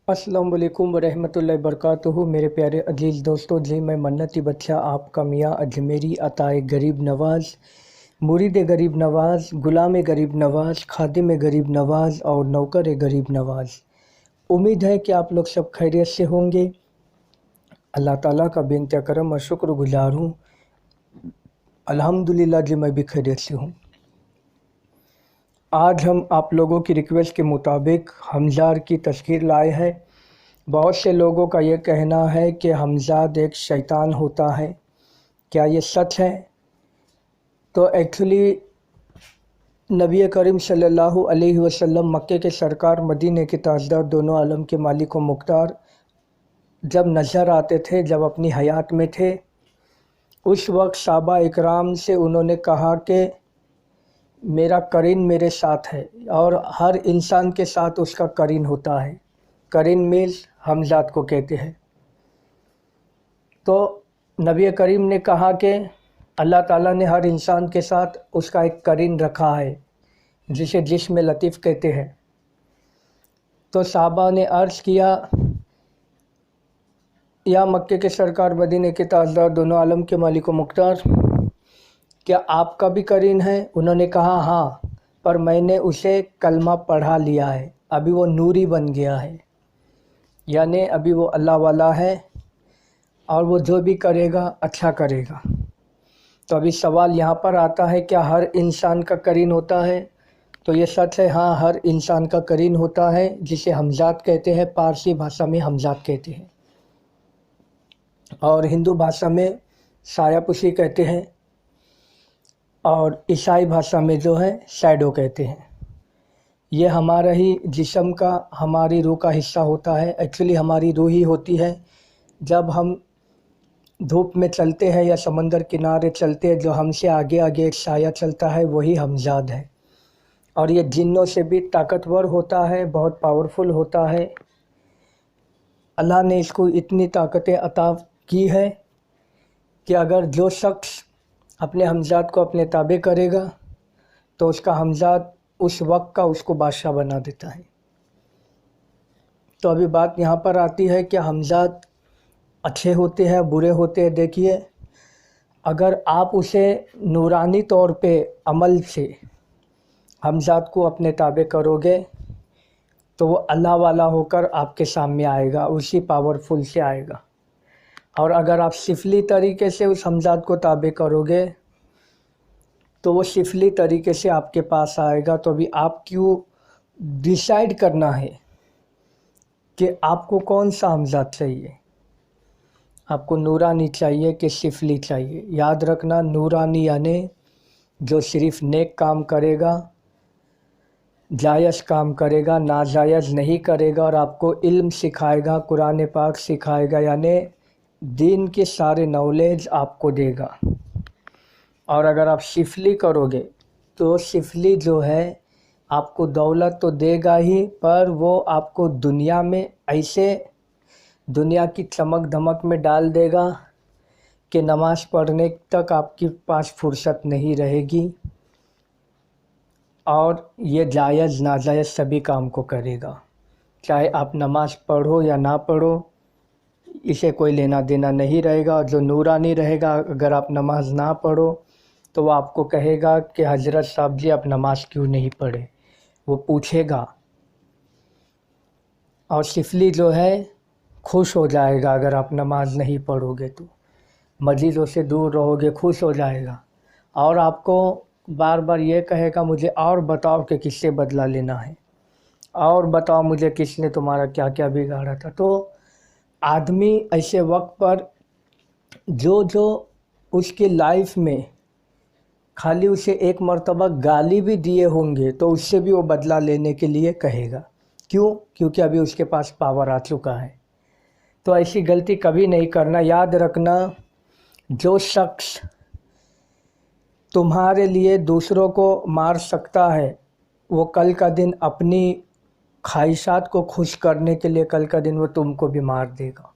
अस्सलाम वालेकुम वरहमतुल्लाहि वबरकातुहू। मेरे प्यारे अजीज़ दोस्तों जी, मैं मन्नती बच्चा आपका मियाँ अजमेरी अताए गरीब नवाज़, मुरीद गरीब नवाज़, गुलाम गरीब नवाज़, खादिम गरीब नवाज़ और नौकर गरीब नवाज़। उम्मीद है कि आप लोग सब खैरियत से होंगे। अल्लाह ताला का बेनते करम और शुक्रगुजार हूँ। अल्हम्दुलिल्लाह जी, मैं भी खैरियत से हूँ। आज हम आप लोगों की रिक्वेस्ट के मुताबिक हमज़ार की तस्वीर लाए हैं। बहुत से लोगों का ये कहना है कि हमज़ाद एक शैतान होता है। क्या ये सच है? तो एक्चुअली नबी करीम सल्लल्लाहु अलैहि वसल्लम, मक्के के सरकार, मदीने के ताजदार, दोनों आलम के मालिक व मुख्तार जब नज़र आते थे, जब अपनी हयात में थे, उस वक्त सहाबा इकराम से उन्होंने कहा कि मेरा करीन मेरे साथ है, और हर इंसान के साथ उसका करीन होता है। करीन मीन्स हमज़ाद को कहते हैं। तो नबी करीम ने कहा कि अल्लाह ताला ने हर इंसान के साथ उसका एक करीन रखा है, जिसे जिस्म लतीफ़ कहते हैं। तो साहबा ने अर्ज़ किया, या मक्के के सरकार, मदीने के ताजदार, दोनों आलम के मालिक व मुख्तार, क्या आपका भी करीन है? उन्होंने कहा हाँ, पर मैंने उसे कलमा पढ़ा लिया है, अभी वो नूरी बन गया है, यानी अभी वो अल्लाह वाला है और वो जो भी करेगा अच्छा करेगा। तो अभी सवाल यहाँ पर आता है, क्या हर इंसान का करीन होता है? तो ये सच है, हाँ, हर इंसान का करीन होता है, जिसे हमज़ाद कहते हैं। पारसी भाषा में हमज़ाद कहते हैं और हिंदू भाषा में सायापुशी कहते हैं, और ईसाई भाषा में जो है शैडो कहते हैं। ये हमारा ही जिस्म का, हमारी रूह का हिस्सा होता है। एक्चुअली हमारी रूह ही होती है। जब हम धूप में चलते हैं या समंदर किनारे चलते हैं, जो हमसे आगे आगे एक साया चलता है, वही हमज़ाद है। और ये जिन्नों से भी ताकतवर होता है, बहुत पावरफुल होता है। अल्लाह ने इसको इतनी ताकतें अता की है कि अगर जो शख्स अपने हमज़ाद को अपने ताबे करेगा, तो उसका हमज़ाद उस वक्त का उसको बादशाह बना देता है। तो अभी बात यहाँ पर आती है कि हमज़ाद अच्छे होते हैं, बुरे होते हैं। देखिए, अगर आप उसे नूरानी तौर पे अमल से हमज़ाद को अपने ताबे करोगे, तो वो अल्लाह वाला होकर आपके सामने आएगा, उसी पावरफुल से आएगा। और अगर आप सिफली तरीके से उस हमज़ाद को ताबे करोगे, तो वो सिफली तरीके से आपके पास आएगा। तो अभी आप क्यों डिसाइड करना है कि आपको कौन सा हमज़ाद चाहिए। आपको नूरानी चाहिए कि सिफली चाहिए। याद रखना, नूरानी यानी जो सिर्फ़ नेक काम करेगा, जायज़ काम करेगा, नाजायज़ नहीं करेगा, और आपको इल्म सिखाएगा, कुरान पाक सिखाएगा, यानी दीन के सारे नॉलेज आपको देगा। और अगर आप सिफली करोगे, तो सिफली जो है आपको दौलत तो देगा ही, पर वो आपको दुनिया में ऐसे दुनिया की चमक धमक में डाल देगा कि नमाज़ पढ़ने तक आपके पास फुर्सत नहीं रहेगी। और ये जायज़ नाजायज़ सभी काम को करेगा, चाहे आप नमाज़ पढ़ो या ना पढ़ो, इसे कोई लेना देना नहीं रहेगा। और जो नूरानी रहेगा, अगर आप नमाज़ ना पढ़ो, तो वो आपको कहेगा कि हज़रत साहब जी, आप नमाज़ क्यों नहीं पढ़े, वो पूछेगा। और सिफली जो है खुश हो जाएगा, अगर आप नमाज़ नहीं पढ़ोगे तो मस्जिदों से दूर रहोगे, खुश हो जाएगा। और आपको बार बार ये कहेगा, मुझे और बताओ कि किससे बदला लेना है, और बताओ मुझे किसने तुम्हारा क्या क्या बिगाड़ा था। तो आदमी ऐसे वक्त पर जो जो उसकी लाइफ में खाली उसे एक मर्तबा गाली भी दिए होंगे, तो उससे भी वो बदला लेने के लिए कहेगा। क्यों? क्योंकि अभी उसके पास पावर आ चुका है। तो ऐसी गलती कभी नहीं करना। याद रखना, जो शख्स तुम्हारे लिए दूसरों को मार सकता है, वो कल का दिन अपनी ख्वाहिशात को खुश करने के लिए कल का दिन वो तुमको भी मार देगा।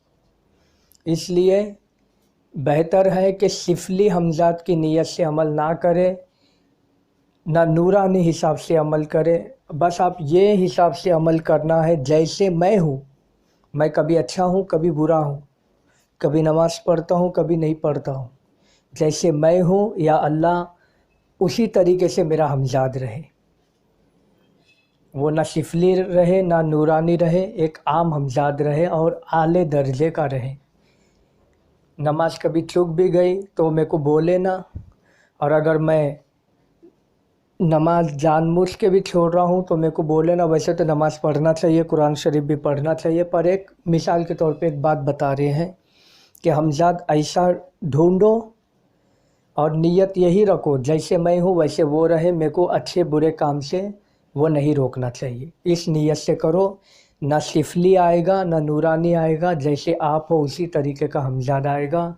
इसलिए बेहतर है कि सिफली हमज़ाद की नीयत से अमल ना करे, ना नूरानी हिसाब से अमल करे। बस आप ये हिसाब से अमल करना है, जैसे मैं हूँ میں کبھی اچھا ہوں کبھی برا ہوں، کبھی نماز پڑھتا ہوں کبھی نہیں پڑھتا ہوں، جیسے میں ہوں یا اللہ اسی طریقے سے میرا ہمزاد رہے، وہ نہ شفلی رہے نہ نورانی رہے، ایک عام ہمزاد رہے اور اعلی درجے کا رہے۔ نماز کبھی چوک بھی گئی تو میرے کو بولے نا، اور اگر میں نماز جان بوجھ کے بھی چھوڑ رہا ہوں تو میرے کو بولے نا۔ ویسے تو نماز پڑھنا چاہیے، قرآن شریف بھی پڑھنا چاہیے، پر ایک مثال کے طور پہ ایک بات بتا رہے ہیں کہ ہمزاد ایسا ڈھونڈو اور نیت یہی رکھو جیسے میں ہوں ویسے وہ رہے، میرے کو اچھے برے کام سے وہ نہیں روکنا چاہیے، اس نیت سے کرو۔ نہ شفلی آئے گا نہ نورانی آئے گا، جیسے آپ ہو اسی طریقے کا ہمزاد آئے گا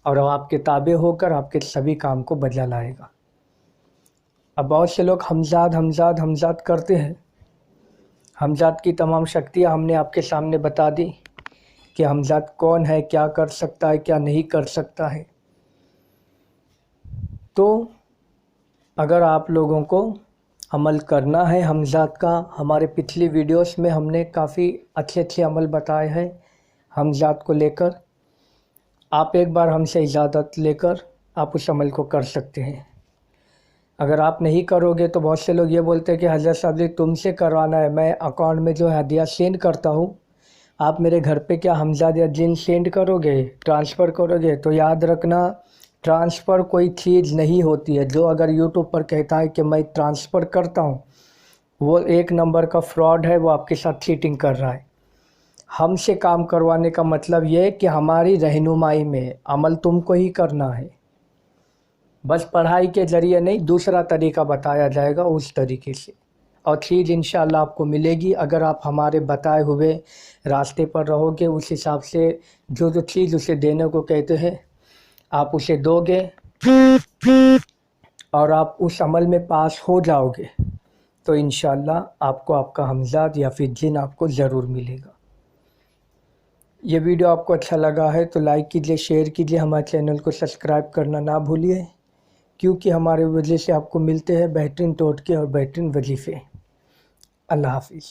اور وہ آپ کے تابع ہو کر آپ کے سبھی کام کو بجا لائے گا۔ اب بہت سے لوگ ہمزاد ہمزاد ہمزاد کرتے ہیں، ہمزاد کی تمام شکتیاں ہم نے آپ کے سامنے بتا دی کہ ہمزاد کون ہے، کیا کر سکتا ہے، کیا نہیں کر سکتا ہے۔ تو اگر آپ لوگوں کو عمل کرنا ہے ہمزاد کا، ہمارے پچھلی ویڈیوز میں ہم نے کافی اچھے اچھے عمل بتائے ہیں ہمزاد کو لے کر، آپ ایک بار ہم سے اجازت لے کر آپ اس عمل کو کر سکتے ہیں۔ اگر آپ نہیں کرو گے تو بہت سے لوگ یہ بولتے ہیں کہ حضرت صاحب جی تم سے کروانا ہے، میں اکاؤنٹ میں جو ہے ہدیہ سینڈ کرتا ہوں، آپ میرے گھر پہ کیا ہمزاد یا جن سینڈ کرو گے، ٹرانسفر کرو گے؟ تو یاد رکھنا، ٹرانسفر کوئی چیز نہیں ہوتی ہے۔ جو اگر یوٹیوب پر کہتا ہے کہ میں ٹرانسفر کرتا ہوں، وہ ایک نمبر کا فراڈ ہے، وہ آپ کے ساتھ چیٹنگ کر رہا ہے۔ ہم سے کام کروانے کا مطلب یہ ہے کہ ہماری رہنمائی میں عمل تم کو ہی کرنا ہے، بس پڑھائی کے ذریعے نہیں، دوسرا طریقہ بتایا جائے گا اس طریقے سے، اور چیز انشاءاللہ آپ کو ملے گی اگر آپ ہمارے بتائے ہوئے راستے پر رہو گے، اس حساب سے جو جو چیز اسے دینے کو کہتے ہیں آپ اسے دو گے اور آپ اس عمل میں پاس ہو جاؤ گے تو انشاءاللہ آپ کو آپ کا ہمزاد یا پھر جن آپ کو ضرور ملے گا۔ یہ ویڈیو آپ کو اچھا لگا ہے تو لائک کیجئے، شیئر کیجئے، ہمارے چینل کو سبسکرائب کرنا نہ بھولیے، کیونکہ ہمارے وجہ سے آپ کو ملتے ہیں بہترین ٹوٹکے اور بہترین وظیفے۔ اللہ حافظ۔